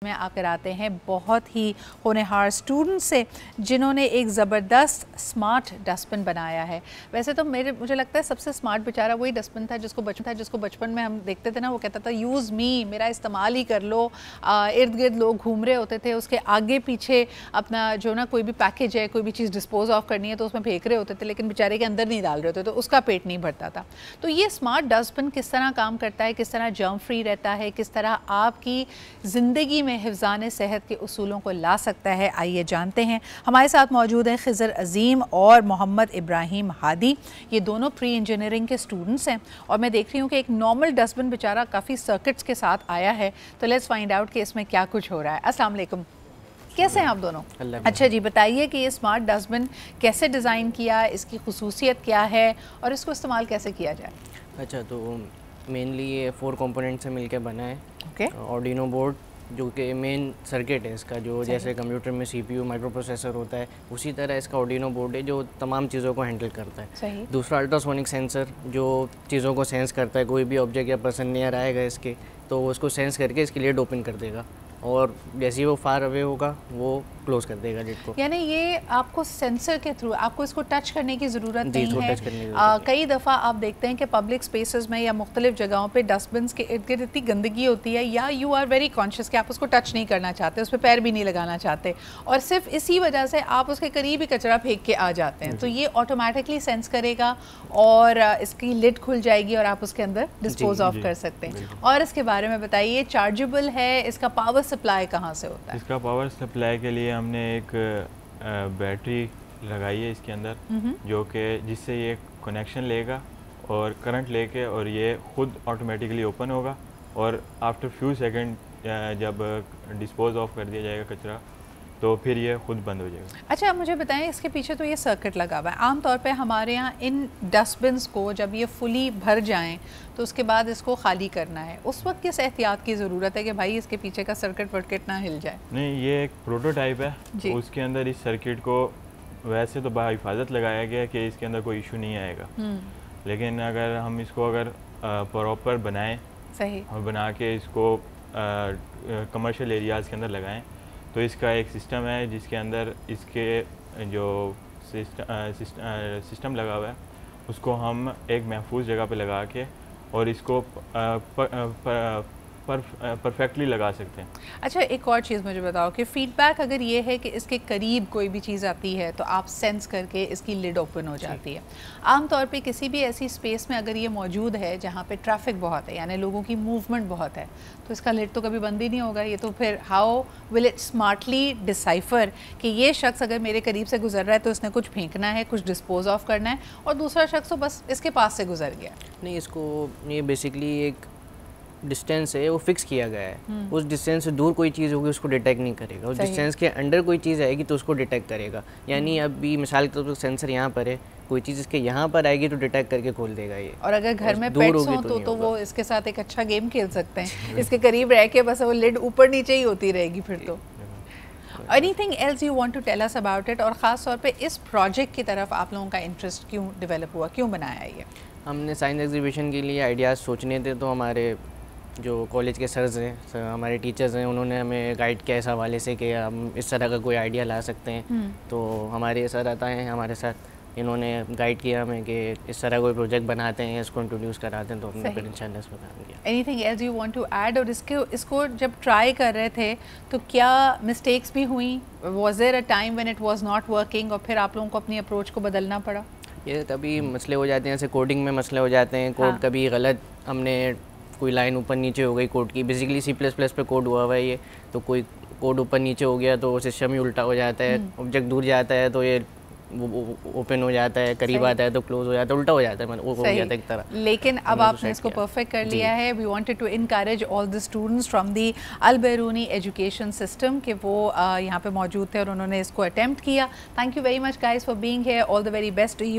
में आकर आते हैं बहुत ही होनहार स्टूडेंट से जिन्होंने एक ज़बरदस्त स्मार्ट डस्टबिन बनाया है। वैसे तो मुझे लगता है सबसे स्मार्ट बेचारा वही डस्टबिन था जिसको बचपन में हम देखते थे ना, वो कहता था यूज़ मी, मेरा इस्तेमाल ही कर लो। इर्द गिर्द लोग घूम रहे होते थे, उसके आगे पीछे अपना जो ना कोई भी पैकेज है, कोई भी चीज़ डिस्पोज ऑफ करनी है तो उसमें फेंक रहे होते थे, लेकिन बेचारे के अंदर नहीं डाल रहे होते, तो उसका पेट नहीं भरता था। तो ये स्मार्ट डस्टबिन किस तरह काम करता है, किस तरह जर्म फ्री रहता है, किस तरह आपकी ज़िंदगी में हिफ़्ज़ान सेहत के उसूलों को ला सकता है, आइए जानते हैं। हमारे साथ मौजूद हैं खिज़र अज़ीम और मोहम्मद इब्राहिम हादी। ये दोनों प्री इंजीनियरिंग के स्टूडेंट्स हैं और मैं देख रही हूँ कि एक नॉर्मल डस्टबिन बेचारा काफ़ी सर्किट्स के साथ आया है। तो लेट्स फाइंड आउट कि इसमें क्या कुछ हो रहा है। अस्सलाम वालेकुम, कैसे हैं आप दोनों? अच्छा जी, बताइए कि ये स्मार्ट डस्टबिन कैसे डिज़ाइन किया, इसकी खुसूसियत क्या है और इसको इस्तेमाल कैसे किया जाए? अच्छा, तो मेनली ये 4 कंपोनेंट से मिलकर बना है। ओके। आर्डिनो बोर्ड जो कि मेन सर्किट है इसका, जो जैसे कंप्यूटर में सीपीयू माइक्रो प्रोसेसर होता है, उसी तरह इसका आर्डिनो बोर्ड है जो तमाम चीज़ों को हैंडल करता है। सही। दूसरा अल्ट्रासोनिक सेंसर जो चीज़ों को सेंस करता है, कोई भी ऑब्जेक्ट या पर्सन नियर आएगा इसके तो उसको सेंस करके इसकी लिड ओपन कर देगा और जैसे ही वो फार अवे होगा वो क्लोज कर देगा लिड को। यानी ये आपको सेंसर के थ्रू, आपको इसको टच करने की ज़रूरत नहीं है। कई दफ़ा आप देखते हैं कि पब्लिक स्पेसेस में या मुख्तलिफ जगहों पे डस्टबिन्स के इर्द गिर्द इतनी गंदगी होती है या यू आर वेरी कॉन्शियस कि आप उसको टच नहीं करना चाहते, उस पर पैर भी नहीं लगाना चाहते और सिर्फ इसी वजह से आप उसके करीब ही कचरा फेंक के आ जाते हैं। तो ये ऑटोमेटिकली सेंस करेगा और इसकी लिड खुल जाएगी और आप उसके अंदर डिस्पोज ऑफ कर सकते हैं। और इसके बारे में बताइए, चार्जेबल है, इसका पावर सप्लाई कहाँ से होता है? इसका पावर सप्लाई के लिए हमने एक बैटरी लगाई है इसके अंदर, जो कि जिससे ये कनेक्शन लेगा और करंट लेके और ये खुद ऑटोमेटिकली ओपन होगा और आफ्टर फ्यू सेकंड जब डिस्पोज ऑफ कर दिया जाएगा कचरा तो फिर ये खुद बंद हो जाएगा। अच्छा, मुझे बताएं, इसके पीछे तो ये सर्किट लगा हुआ है। आमतौर पे हमारे यहाँ इन डस्टबिन्स को जब ये फुली भर जाएं तो उसके बाद इसको खाली करना है, उस वक्त किस एहतियात की ज़रूरत है कि भाई इसके पीछे का सर्किट वर्किट ना हिल जाए? नहीं, ये एक प्रोटोटाइप है, तो उसके अंदर इस सर्किट को वैसे तो बाहिफाजत लगाया गया है कि इसके अंदर कोई इशू नहीं आएगा, लेकिन अगर हम इसको प्रॉपर बनाएँ सही और बना के इसको कमर्शियल एरियाज़ के अंदर लगाएँ तो इसका एक सिस्टम है जिसके अंदर इसके जो सिस्टम लगा हुआ है उसको हम एक महफूज जगह पे लगा के और इसको परफेक्टली लगा सकते हैं। अच्छा, एक और चीज़ मुझे बताओ कि फीडबैक अगर ये है कि इसके करीब कोई भी चीज़ आती है तो आप सेंस करके इसकी लिड ओपन हो जाती है। आमतौर पे किसी भी ऐसी स्पेस में अगर ये मौजूद है जहाँ पे ट्रैफिक बहुत है, यानी लोगों की मूवमेंट बहुत है, तो इसका लिड तो कभी बंद ही नहीं होगा। ये तो फिर how will it smartly decipher कि ये शख्स अगर मेरे करीब से गुजर रहा है तो इसने कुछ फेंकना है, कुछ डिस्पोज ऑफ करना है और दूसरा शख्स तो बस इसके पास से गुजर गया। नहीं, इसको ये बेसिकली एक डिस्टेंस है, वो फिक्स किया गया है। उस डिस्टेंस से दूर कोई चीज़ होगी उसको डिटेक्ट नहीं करेगा, उस डिस्टेंस के अंडर कोई चीज़ आएगी तो उसको डिटेक्ट करेगा। यानी अभी मिसाल के तौर पर सेंसर यहाँ पर है, कोई चीज़ इसके यहाँ पर आएगी तो डिटेक्ट करके खोल देगा ये। और अगर घर में पेट्स हों तो वो इसके साथ एक अच्छा गेम खेल सकते हैं इसके करीब रह के, बस वो लिड ऊपर नीचे ही होती रहेगी फिर तो। Anything else you want to tell us about it? और ख़ास तौर पे इस प्रोजेक्ट की तरफ आप लोगों का इंटरेस्ट क्यों डेवलप हुआ, क्यों बनाया ये? हमने साइंस एग्जीबिशन के लिए आइडियाज़ सोचने थे तो हमारे जो कॉलेज के सर्स हैं, हमारे टीचर्स हैं, उन्होंने हमें गाइड किया इस हवाले से कि हम इस तरह का कोई आइडिया ला सकते हैं। तो हमारे सर आता है हमारे साथ, इन्होंने गाइड किया हमें कि इस तरह कोई प्रोजेक्ट बनाते हैं, इसको इंट्रोड्यूस कराते हैं, तो हमने फिर इंशाल्लाह इस पर काम किया। Anything else you want to add? और इसको जब ट्राई कर रहे थे तो क्या मिस्टेक्स भी हुई? Was there a time when it was not working और फिर आप लोगों को अपनी अप्रोच को बदलना पड़ा? ये कभी मसले हो जाते हैं, जैसे कोडिंग में मसले हो जाते हैं, कोड कभी गलत, हमने कोई लाइन ऊपर नीचे हो गई कोड की, बेसिकली C++ पे कोड हुआ हुआ है ये, तो कोई कोड ऊपर नीचे हो गया तो सिस्टम ही उल्टा हो जाता है, ऑब्जेक्ट दूर जाता है तो ये ओपन हो जाता है, करीब आता है तो क्लोज हो जाता है, उल्टा हो जाता है, वो हो जाता है एक तरह। लेकिन अब आपने इसको परफेक्ट कर लिया है। We wanted to encourage all the students from the Al Beruni education system कि वो यहाँ पे मौजूद थे और उन्होंने इसको अटेम्प्ट किया। Thank you very much guys for being here, all the very best to you.